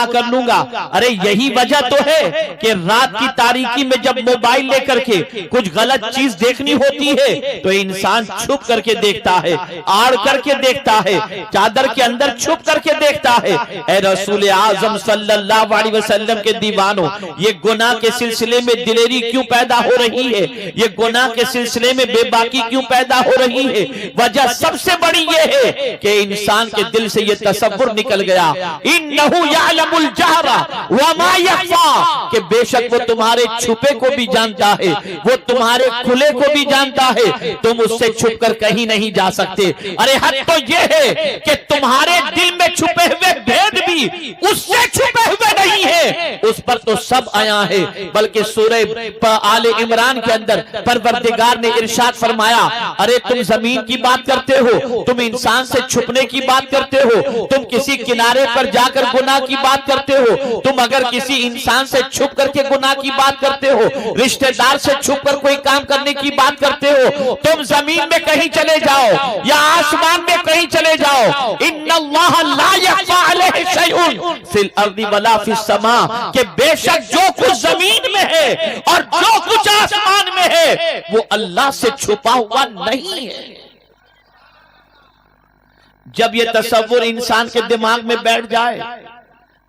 کر لوں گا۔ ارے یہی وجہ تو ہے کہ رات کی تاریکی میں جب موبائل لے کر کے کچھ غلط چیز دیکھنی ہوتی ہے تو انسان چھپ کر کے دیکھتا ہے، آڑ کر کے دیکھتا ہے، چادر کے اندر چھپ کر کے دیکھتا ہے۔ اے رسول اعظم صلی اللہ علیہ وسلم کے دیوانوں، یہ گناہ کے سلسلے میں دلیری کیوں پیدا ہو رہی ہے؟ یہ گناہ کے سلسلے میں بے باکی کیوں پیدا ہو رہی ہے؟ وجہ سب سے بڑی یہ ہے کہ انسان کے دل سے یہ تصور نکل گیا، انہو یعلم الجہر وما یخفی، کہ بے شک وہ تمہارے چھپے کو بھی جانتا ہے، وہ تمہارے کھلے کو بھی جانتا ہے، تم اس سے چھپ کر کہیں نہیں جا سکتے۔ ارے حد تو یہ ہے کہ تمہارے دل میں چھپے ہوئے بھید بھی اس سے چھپے ہوئے نہیں ہے، اس پر تو سب آیا ہے۔ بلکہ سورہ آل عمران کے اندر پروردگار نے ارشاد فرمایا، ارے تم زمین کی بات کرتے ہو، تم انسان سے چھپنے کی بات کرتے ہو، تم کسی کنارے پر جا کر گناہ کی بات کرتے ہو، تم اگر کسی انسان سے چھپ کر کے گناہ کی بات کرتے ہو، رشتہ دار سے چھپ کر کوئی کام کرنے کی بات کرتے ہو، تم زمین میں کہیں چلے جاؤ یا آسمان میں کہیں چلے جاؤ، ان اللہ لا یخفی علیہ شیء فی الارض ولا فی السماء، کہ بے شک جو کچھ زمین میں ہے اور جو کچھ آسمان میں ہے وہ اللہ سے چھپا ہوا نہیں ہے۔ جب یہ تصور انسان کے دماغ میں بیٹھ جائے،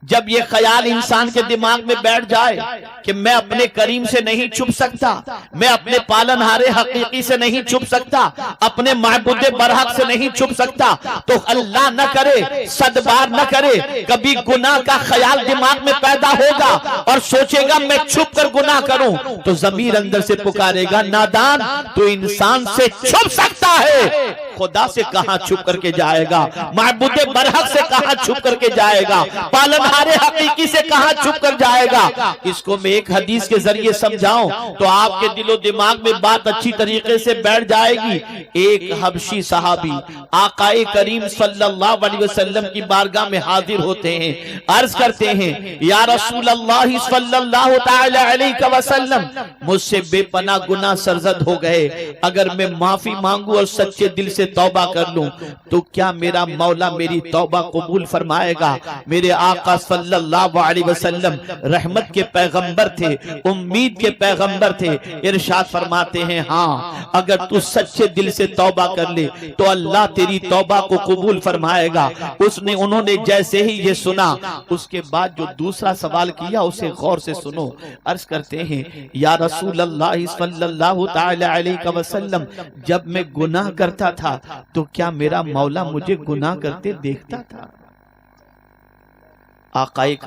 جب یہ خیال انسان کے دماغ میں بیٹھ جائے کہ میں اپنے کریم سے نہیں چھپ سکتا، میں اپنے پالنہار حقیقی سے نہیں چھپ سکتا، اپنے معبود برحق سے نہیں چھپ سکتا، تو اللہ نہ کرے، صد بار نہ کرے، کبھی گناہ کا خیال دماغ میں پیدا ہوگا اور سوچے گا میں چھپ کر گناہ کروں، تو ضمیر اندر سے پکارے گا، نادان تو انسان سے چھپ سکتا ہے، خدا سے کہاں چھپ کر کے جائے گا، معبود برحق سے کہاں چھپ کر کے جائے گا، پالنہار حقیقی سے کہاں چھپ کر جائے گا۔ اس کو میں ایک حدیث کے ذریعے سمجھاؤں تو آپ کے دل و دماغ میں بات اچھی طریقے سے بیٹھ جائے گی۔ ایک حبشی صحابی آقا کریم صلی اللہ علیہ وسلم کی بارگاہ میں حاضر ہوتے ہیں، عرض کرتے ہیں، یا رسول اللہ صلی اللہ تعالی علیہ وسلم، مجھ سے بے پناہ گناہ سرزد ہو گئے، اگر میں معافی مانگوں اور سچے دل سے توبہ کر لوں تو کیا میرا مولا میری توبہ قبول فرمائے گا؟ میرے آقا صلی اللہ علیہ وسلم رحمت کے پیغمبر تھے، امید کے پیغمبر تھے، ارشاد فرماتے ہیں، ہاں اگر تو سچے دل سے توبہ کر لے تو اللہ تیری توبہ کو قبول فرمائے گا۔ انہوں نے جیسے ہی یہ سنا، اس کے بعد جو دوسرا سوال کیا اسے غور سے سنو، عرض کرتے ہیں، یا رسول اللہ صلی اللہ تعالی علیہ وسلم، جب میں گناہ کرتا تھا تو کیا میرا مولا مجھے گناہ کرتے دیکھتا تھا؟ آقا